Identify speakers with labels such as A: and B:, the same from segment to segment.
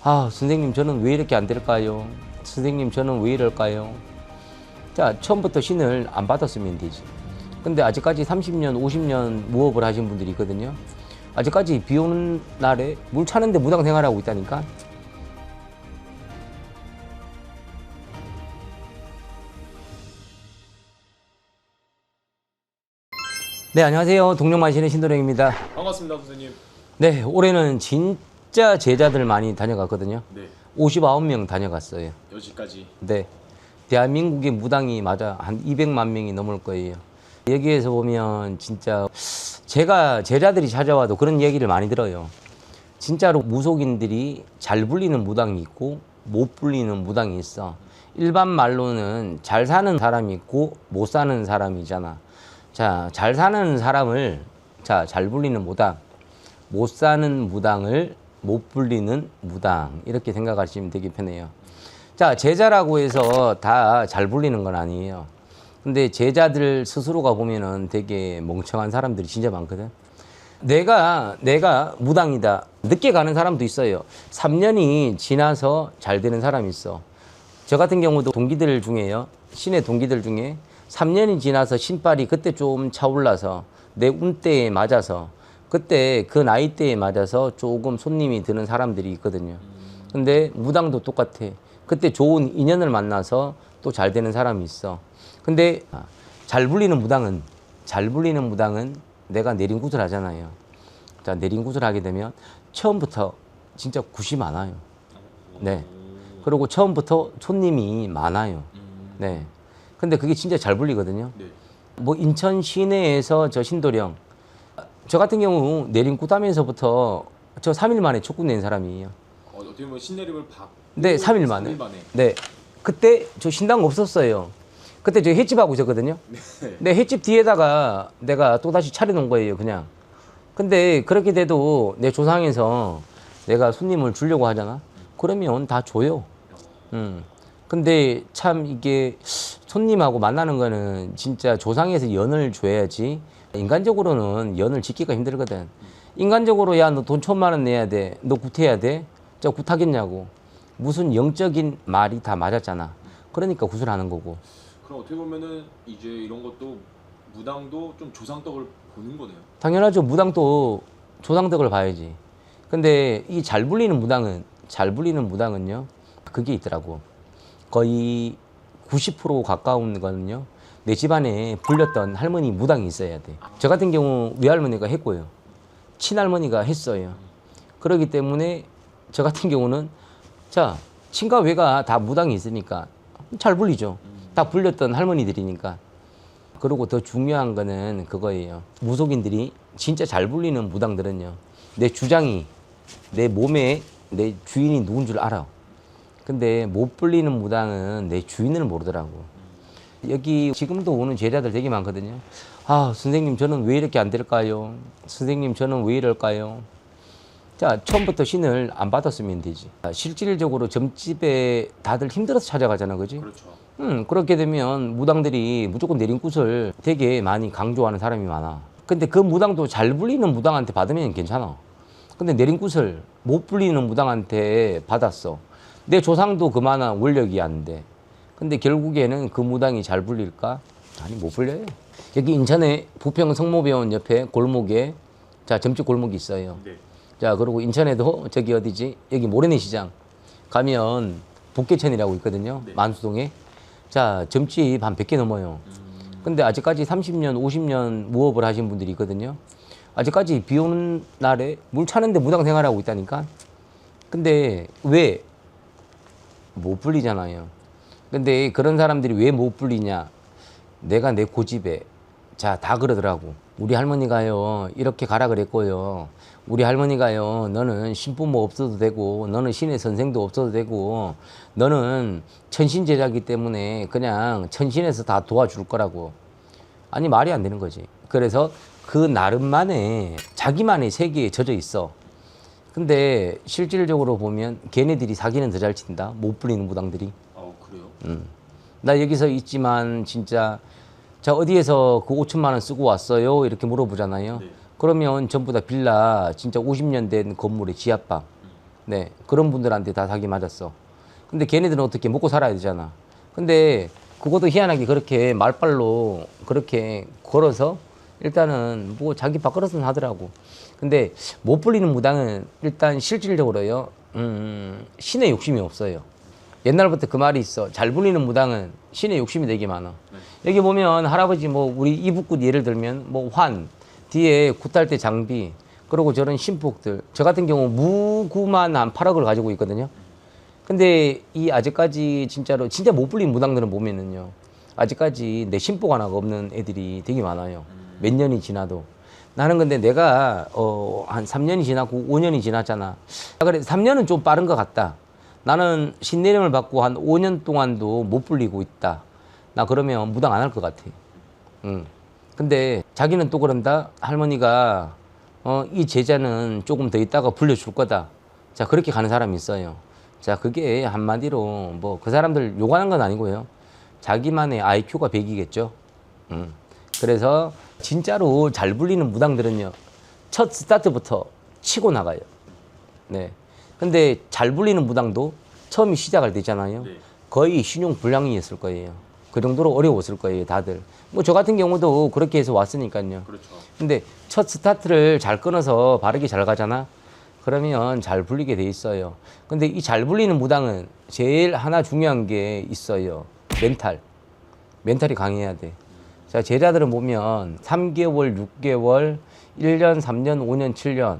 A: 아, 선생님 저는 왜 이렇게 안 될까요? 선생님 저는 왜 이럴까요? 자, 처음부터 신을 안 받았으면 되지. 근데 아직까지 30년, 50년 무업을 하신 분들이 있거든요. 아직까지 비 오는 날에 물 차는데 무당 생활하고 있다니까. 네, 안녕하세요. 동력마시는 신도령입니다.
B: 반갑습니다, 선생님.
A: 네, 올해는 진짜 제자들 많이 다녀갔거든요.
B: 네,
A: 59명 다녀갔어요.
B: 여기까지.
A: 네, 대한민국의 무당이 맞아 한 200만 명이 넘을 거예요. 여기에서 보면 진짜 제가 제자들이 찾아와도 그런 얘기를 많이 들어요. 진짜로 무속인들이 잘 불리는 무당이 있고 못 불리는 무당이 있어. 일반 말로는 잘 사는 사람이 있고 못 사는 사람이잖아. 자, 잘 사는 사람을 잘 불리는 무당, 못 사는 무당을 못 불리는 무당, 이렇게 생각하시면 되게 편해요. 자, 제자라고 해서 다 잘 불리는 건 아니에요. 근데 제자들 스스로가 보면은 되게 멍청한 사람들이 진짜 많거든. 내가 무당이다. 늦게 가는 사람도 있어요. 3년이 지나서 잘 되는 사람이 있어. 저 같은 경우도 동기들 중에요. 신의 동기들 중에 3년이 지나서 신발이 그때 좀 차올라서 내 운때에 맞아서 그때 그 나이대에 맞아서 조금 손님이 드는 사람들이 있거든요. 근데 무당도 똑같아. 그때 좋은 인연을 만나서 또 잘 되는 사람이 있어. 근데 잘 불리는 무당은 내가 내린굿을 하잖아요. 자, 내린굿을 하게 되면 처음부터 진짜 굿이 많아요. 네. 그리고 처음부터 손님이 많아요. 네. 근데 그게 진짜 잘 불리거든요.
B: 네.
A: 뭐 인천 시내에서 저 신도령, 저 같은 경우 내린굿 하면서부터 저 3일 만에 촉구 낸 사람이에요.
B: 어떻게 보면 신내림을
A: 네, 3일 만에.
B: 3일 만에.
A: 네. 그때 저 신당 없었어요. 그때 저 횟집 하고 있었거든요.
B: 네.
A: 근데 횟집 뒤에다가 내가 또다시 차려놓은 거예요, 그냥. 근데 그렇게 돼도 내 조상에서 내가 손님을 주려고 하잖아? 그러면 다 줘요. 근데 참 이게 손님하고 만나는 거는 진짜 조상에서 연을 줘야지. 인간적으로는 연을 짓기가 힘들거든. 인간적으로 야, 너 돈 1,000만 원 내야 돼. 너 굿해야 돼. 저 굿하겠냐고. 무슨 영적인 말이 다 맞았잖아. 그러니까 굿을 하는 거고.
B: 그럼 어떻게 보면은 이제 이런 것도 무당도 좀 조상덕을 보는 거네요.
A: 당연하죠. 무당도 조상덕을 봐야지. 근데 이 잘 불리는 무당은요, 그게 있더라고. 거의 90% 가까운 거는요, 내 집안에 불렸던 할머니 무당이 있어야 돼. 저 같은 경우 외할머니가 했고요. 친할머니가 했어요. 그렇기 때문에 저 같은 경우는 자, 친가 외가 다 무당이 있으니까 잘 불리죠. 다 불렸던 할머니들이니까. 그리고 더 중요한 거는 그거예요. 무속인들이 진짜 잘 불리는 무당들은요, 내 주장이, 내 몸에 내 주인이 누군 줄 알아. 근데 못 불리는 무당은 내 주인을 모르더라고. 여기 지금도 오는 제자들 되게 많거든요. 아, 선생님 저는 왜 이렇게 안 될까요? 선생님 저는 왜 이럴까요? 자, 처음부터 신을 안 받았으면 되지. 실질적으로 점집에 다들 힘들어서 찾아가잖아, 그지?
B: 그렇죠.
A: 그렇게 되면 무당들이 무조건 내린굿을 되게 많이 강조하는 사람이 많아. 근데 그 무당도 잘 불리는 무당한테 받으면 괜찮아. 근데 내린굿을 못 불리는 무당한테 받았어. 내 조상도 그만한 원력이 안 돼. 근데 결국에는 그 무당이 잘 불릴까? 아니, 못 불려요. 여기 인천에 부평 성모병원 옆에 골목에 자, 점집 골목이 있어요.
B: 네.
A: 자, 그리고 인천에도 저기 어디지? 여기 모래내 시장 가면 복개천이라고 있거든요.
B: 네.
A: 만수동에. 자, 점집 한 100개 넘어요. 근데 아직까지 30년, 50년 무업을 하신 분들이 있거든요. 아직까지 비 오는 날에 물 차는데 무당 생활하고 있다니까. 근데 왜? 못 불리잖아요. 근데 그런 사람들이 왜 못 불리냐? 내가 내 고집에 자, 다 그러더라고. 우리 할머니가요, 이렇게 가라 그랬고요. 우리 할머니가요, 너는 신부모 없어도 되고, 너는 신의 선생도 없어도 되고, 너는 천신제자기 때문에 그냥 천신에서 다 도와줄 거라고. 아니, 말이 안 되는 거지. 그래서 그 나름만의 자기만의 세계에 젖어 있어. 근데 실질적으로 보면 걔네들이 사기는 더 잘 친다. 못 불리는 무당들이.
B: 그래요?
A: 나 여기서 있지만 진짜 자, 어디에서 그 5천만 원 쓰고 왔어요? 이렇게 물어보잖아요.
B: 네.
A: 그러면 전부 다 빌라 진짜 50년 된 건물의 지하방. 네, 그런 분들한테 다 사기 맞았어. 근데 걔네들은 어떻게 먹고 살아야 되잖아. 근데 그것도 희한하게 그렇게 말빨로 그렇게 걸어서 일단은 뭐 자기 밥그릇은 하더라고. 근데 못 불리는 무당은 일단 실질적으로요, 신의 욕심이 없어요. 옛날부터 그 말이 있어. 잘 불리는 무당은 신의 욕심이 되게 많아. 여기 보면 할아버지 뭐 우리 이북굿 예를 들면 뭐 환, 뒤에 굿할 때 장비, 그리고 저런 신복들. 저 같은 경우 무구만 한 8억을 가지고 있거든요. 근데 이 아직까지 진짜로 진짜 못 불린 무당들은 보면은요, 아직까지 내 신복 하나가 없는 애들이 되게 많아요. 몇 년이 지나도. 나는 근데 내가 한 3년이 지났고 5년이 지났잖아. 그래 3년은 좀 빠른 것 같다. 나는 신내림을 받고 한 5년 동안도 못 불리고 있다. 나 그러면 무당 안 할 것 같아. 근데 자기는 또 그런다. 할머니가 이 제자는 조금 더 있다가 불려줄 거다. 자, 그렇게 가는 사람이 있어요. 자, 그게 한마디로 뭐 그 사람들 욕하는 건 아니고요. 자기만의 IQ가 100이겠죠. 그래서 진짜로 잘 불리는 무당들은요, 첫 스타트부터 치고 나가요. 네. 근데 잘 불리는 무당도 처음에 시작할 때 있잖아요.
B: 네.
A: 거의 신용 불량이었을 거예요. 그 정도로 어려웠을 거예요, 다들. 뭐 저 같은 경우도 그렇게 해서 왔으니까요.
B: 그렇죠.
A: 근데 첫 스타트를 잘 끊어서 바르게 잘 가잖아. 그러면 잘 불리게 돼 있어요. 근데 이 잘 불리는 무당은 제일 하나 중요한 게 있어요. 멘탈. 멘탈이 강해야 돼. 자, 제자들은 보면 3개월, 6개월, 1년, 3년, 5년, 7년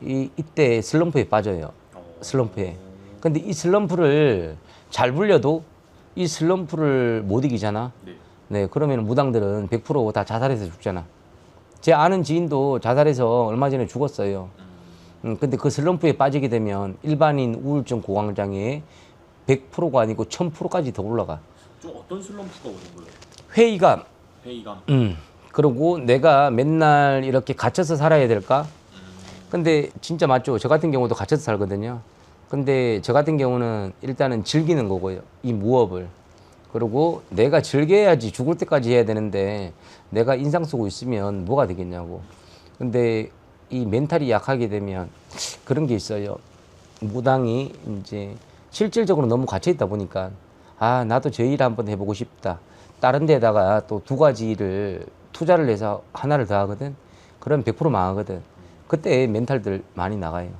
A: 이때 슬럼프에 빠져요. 슬럼프에. 근데 이 슬럼프를 잘 불려도 이 슬럼프를 못 이기잖아.
B: 네.
A: 네, 그러면 무당들은 100%다 자살해서 죽잖아. 제 아는 지인도 자살해서 얼마 전에 죽었어요. 근데 그 슬럼프에 빠지게 되면 일반인 우울증 고강장애에 100%가 아니고 1000%까지 더 올라가.
B: 좀 어떤 슬럼프가 오는 거예요?
A: 회의감.
B: 회의감.
A: 그리고 내가 맨날 이렇게 갇혀서 살아야 될까? 근데 진짜 맞죠. 저 같은 경우도 갇혀서 살거든요. 근데 저 같은 경우는 일단은 즐기는 거고요. 이 무업을. 그리고 내가 즐겨야지 죽을 때까지 해야 되는데 내가 인상 쓰고 있으면 뭐가 되겠냐고. 근데 이 멘탈이 약하게 되면 그런 게 있어요. 무당이 이제 실질적으로 너무 갇혀 있다 보니까 아, 나도 저 일 한번 해보고 싶다. 다른 데다가 또 두 가지 일을 투자를 해서 하나를 더 하거든. 그럼 100% 망하거든. 그때 멘탈들 많이 나가요.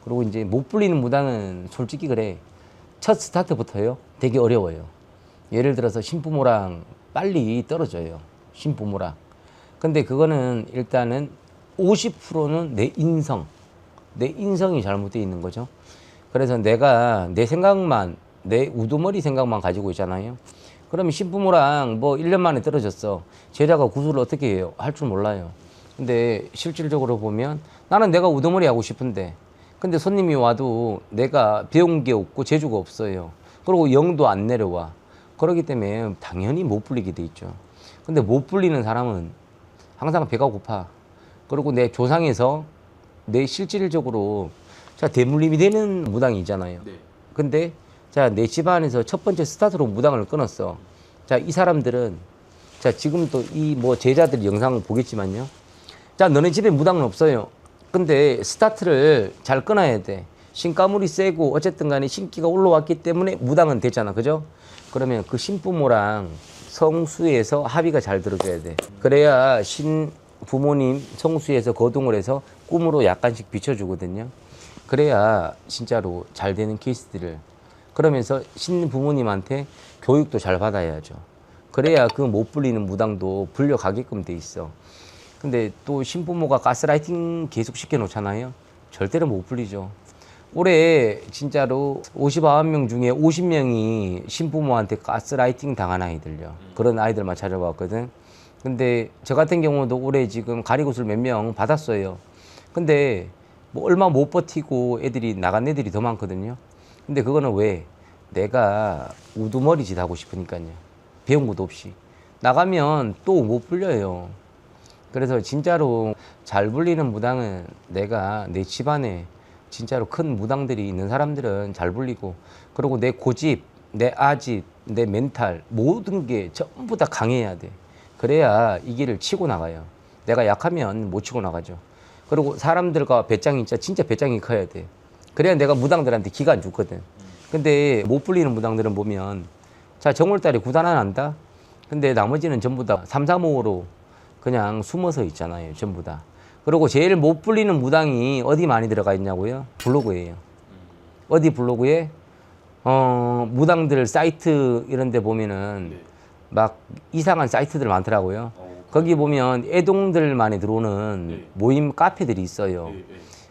A: 그리고 이제 못 불리는 무당은 솔직히 그래. 첫 스타트부터요. 되게 어려워요. 예를 들어서 신부모랑 빨리 떨어져요. 신부모랑. 근데 그거는 일단은 50%는 내 인성이 잘못되어 있는 거죠. 그래서 내가 내 생각만, 내 우두머리 생각만 가지고 있잖아요. 그러면 신부모랑 뭐 1년 만에 떨어졌어. 제자가 구술을 어떻게 해요? 할 줄 몰라요. 근데 실질적으로 보면 나는 내가 우두머리 하고 싶은데 근데 손님이 와도 내가 배운 게 없고 재주가 없어요. 그리고 영도 안 내려와. 그렇기 때문에 당연히 못 불리게 돼 있죠. 근데 못 불리는 사람은 항상 배가 고파. 그리고 내 조상에서 내 실질적으로 자 대물림이 되는 무당이 있잖아요.
B: 네.
A: 근데 자 내 집안에서 첫 번째 스타트로 무당을 끊었어. 자 이 사람들은 자 지금 또 이 뭐 제자들 영상을 보겠지만요. 자 너네 집에 무당은 없어요. 근데 스타트를 잘 끊어야 돼. 신가물이 세고 어쨌든 간에 신기가 올라왔기 때문에 무당은 됐잖아. 그죠? 그러면 그 신부모랑 성수에서 합의가 잘 들어줘야 돼. 그래야 신 부모님 성수에서 거둥을 해서 꿈으로 약간씩 비춰주거든요. 그래야 진짜로 잘 되는 케이스들을. 그러면서 신 부모님한테 교육도 잘 받아야죠. 그래야 그 못 불리는 무당도 불려가게끔 돼 있어. 근데 또 신부모가 가스라이팅 계속 시켜놓잖아요. 절대로 못 불리죠. 올해 진짜로 59명 중에 50명이 신부모한테 가스라이팅 당한 아이들요. 그런 아이들만 찾아봤거든. 근데 저 같은 경우도 올해 지금 가리굿을 몇 명 받았어요. 근데 뭐 얼마 못 버티고 애들이 나간 애들이 더 많거든요. 근데 그거는 왜? 내가 우두머리짓 하고 싶으니까요. 배운 것도 없이. 나가면 또 못 불려요. 그래서 진짜로 잘 불리는 무당은 내가 내 집안에 진짜로 큰 무당들이 있는 사람들은 잘 불리고 그리고 내 고집, 내 아집, 내 멘탈 모든 게 전부 다 강해야 돼. 그래야 이 길을 치고 나가요. 내가 약하면 못 치고 나가죠. 그리고 사람들과 배짱이 진짜 배짱이 커야 돼. 그래야 내가 무당들한테 기가 안 죽거든. 근데 못 불리는 무당들은 보면 자 정월달에 구단 하나 한다. 근데 나머지는 전부 다 3, 4, 5로 그냥 숨어서 있잖아요. 전부 다. 그리고 제일 못 불리는 무당이 어디 많이 들어가 있냐고요? 블로그예요. 어디 블로그에? 무당들 사이트 이런 데 보면은
B: 네.
A: 막 이상한 사이트들 많더라고요. 거기 보면 애동들만이 들어오는
B: 네.
A: 모임 카페들이 있어요.
B: 네, 네.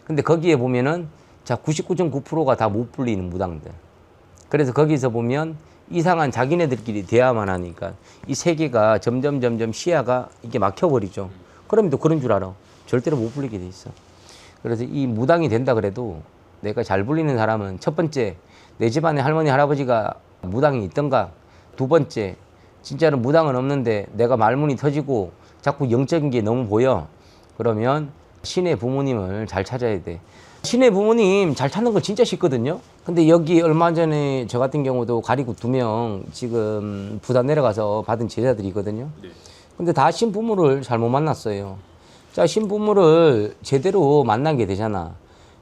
A: 근데 거기에 보면은 자 99.9%가 다 못 불리는 무당들. 그래서 거기서 보면 이상한 자기네들끼리 대화만 하니까 이 세계가 점점 시야가 이게 막혀버리죠. 그러면 또 그런 줄 알아. 절대로 못 불리게 돼 있어. 그래서 이 무당이 된다 그래도 내가 잘 불리는 사람은 첫 번째 내 집안에 할머니 할아버지가 무당이 있던가, 두 번째 진짜로 무당은 없는데 내가 말문이 터지고 자꾸 영적인 게 너무 보여. 그러면 신의 부모님을 잘 찾아야 돼. 신의 부모님 잘 찾는 거 진짜 쉽거든요. 근데 여기 얼마 전에 저 같은 경우도 가리고 2명 지금 부산 내려가서 받은 제자들이거든요.
B: 네.
A: 근데 다 신부모를 잘못 만났어요. 자, 신부모를 제대로 만나게 되잖아.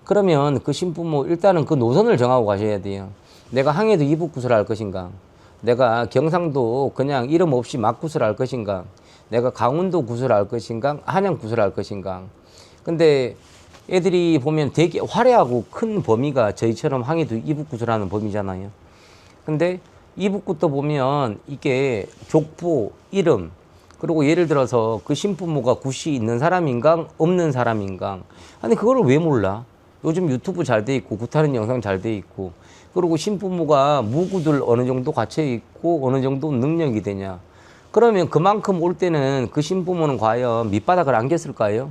A: 그러면 그 신부모 일단은 그 노선을 정하고 가셔야 돼요. 내가 항해도 이북구슬 할 것인가? 내가 경상도 그냥 이름 없이 막구슬 할 것인가? 내가 강원도 구슬 할 것인가? 한양 구슬 할 것인가? 근데 애들이 보면 되게 화려하고 큰 범위가 저희처럼 항해도 이북구슬 하는 범위잖아요. 근데 이북구도 보면 이게 족보, 이름, 그리고 예를 들어서 그 신부모가 굿이 있는 사람인가 없는 사람인가. 아니 그거를 왜 몰라? 요즘 유튜브 잘 돼 있고 굿하는 영상 잘 돼 있고, 그리고 신부모가 무구들 어느 정도 갇혀 있고 어느 정도 능력이 되냐. 그러면 그만큼 올 때는 그 신부모는 과연 밑바닥을 안겼을까요?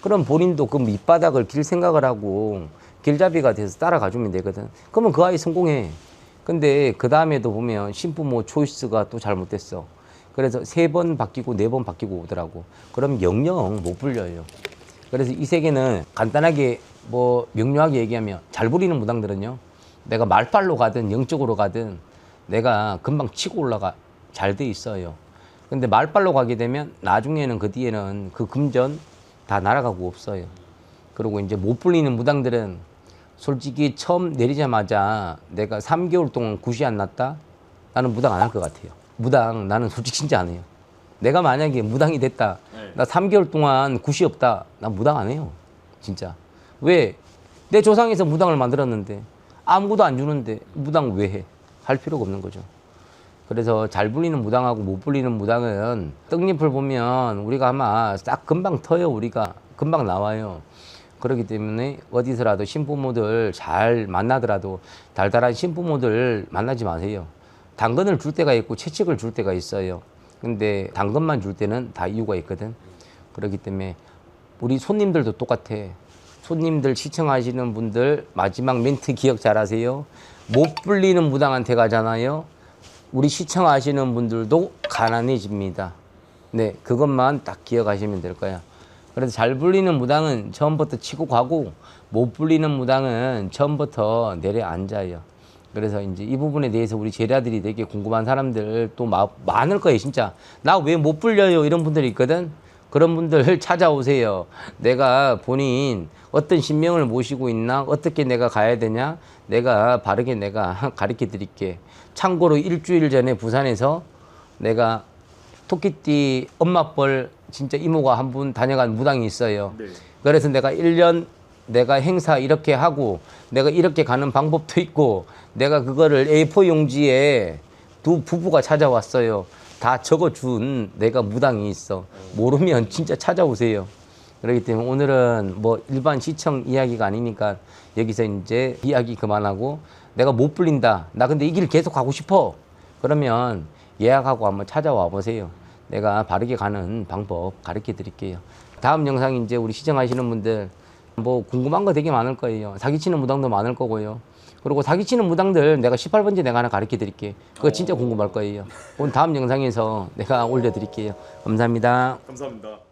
A: 그럼 본인도 그 밑바닥을 길 생각을 하고 길잡이가 돼서 따라가 주면 되거든. 그러면 그 아이 성공해. 근데 그 다음에도 보면 신부모 초이스가 또 잘못됐어. 그래서 3번 바뀌고 4번 바뀌고 오더라고. 그럼 영영 못 불려요. 그래서 이 세계는 간단하게 뭐 명료하게 얘기하면 잘 부리는 무당들은요, 내가 말빨로 가든 영적으로 가든 내가 금방 치고 올라가 잘 돼 있어요. 근데 말빨로 가게 되면 나중에는 그 뒤에는 그 금전 다 날아가고 없어요. 그리고 이제 못 불리는 무당들은 솔직히 처음 내리자마자 내가 3개월 동안 굿이 안 났다? 나는 무당 안 할 것 같아요. 무당 나는 솔직히 진짜 안 해요. 내가 만약에 무당이 됐다, 나 3개월 동안 굿이 없다, 난 무당 안 해요. 진짜. 왜? 내 조상에서 무당을 만들었는데 아무것도 안 주는데 무당 왜 해? 할 필요가 없는 거죠. 그래서 잘 불리는 무당하고 못 불리는 무당은 떡잎을 보면 우리가 아마 싹 금방 터요. 우리가 금방 나와요. 그렇기 때문에 어디서라도 신부모들 잘 만나더라도 달달한 신부모들 만나지 마세요. 당근을 줄 때가 있고 채찍을 줄 때가 있어요. 근데 당근만 줄 때는 다 이유가 있거든. 그렇기 때문에 우리 손님들도 똑같아. 손님들 시청하시는 분들 마지막 멘트 기억 잘 하세요. 못 불리는 무당한테 가잖아요. 우리 시청하시는 분들도 가난해집니다. 네, 그것만 딱 기억하시면 될 거야. 그래서 잘 불리는 무당은 처음부터 치고 가고 못 불리는 무당은 처음부터 내려앉아요. 그래서 이제 이 부분에 대해서 우리 제자들이 되게 궁금한 사람들 또 많을 거예요, 진짜. 나 왜 못 불려요? 이런 분들이 있거든. 그런 분들 찾아오세요. 내가 본인 어떤 신명을 모시고 있나? 어떻게 내가 가야 되냐? 내가 바르게 내가 가르쳐 드릴게. 참고로 일주일 전에 부산에서 내가 토끼띠 엄마뻘 진짜 이모가 한 분 다녀간 무당이 있어요.
B: 네.
A: 그래서 내가 1년 내가 행사 이렇게 하고 내가 이렇게 가는 방법도 있고 내가 그거를 A4 용지에 두 부부가 찾아왔어요. 다 적어준 내가 무당이 있어. 모르면 진짜 찾아오세요. 그렇기 때문에 오늘은 뭐 일반 시청 이야기가 아니니까 여기서 이제 이야기 그만하고, 내가 못 불린다, 나 근데 이 길 계속 가고 싶어, 그러면 예약하고 한번 찾아와 보세요. 내가 바르게 가는 방법 가르쳐 드릴게요. 다음 영상 이제 우리 시청하시는 분들 뭐 궁금한 거 되게 많을 거예요. 사기치는 무당도 많을 거고요. 그리고 사기치는 무당들 내가 18번째 내가 하나 가르쳐 드릴게. 그거 진짜 궁금할 거예요. 오늘 다음 영상에서 내가 올려 드릴게요. 감사합니다.
B: 감사합니다.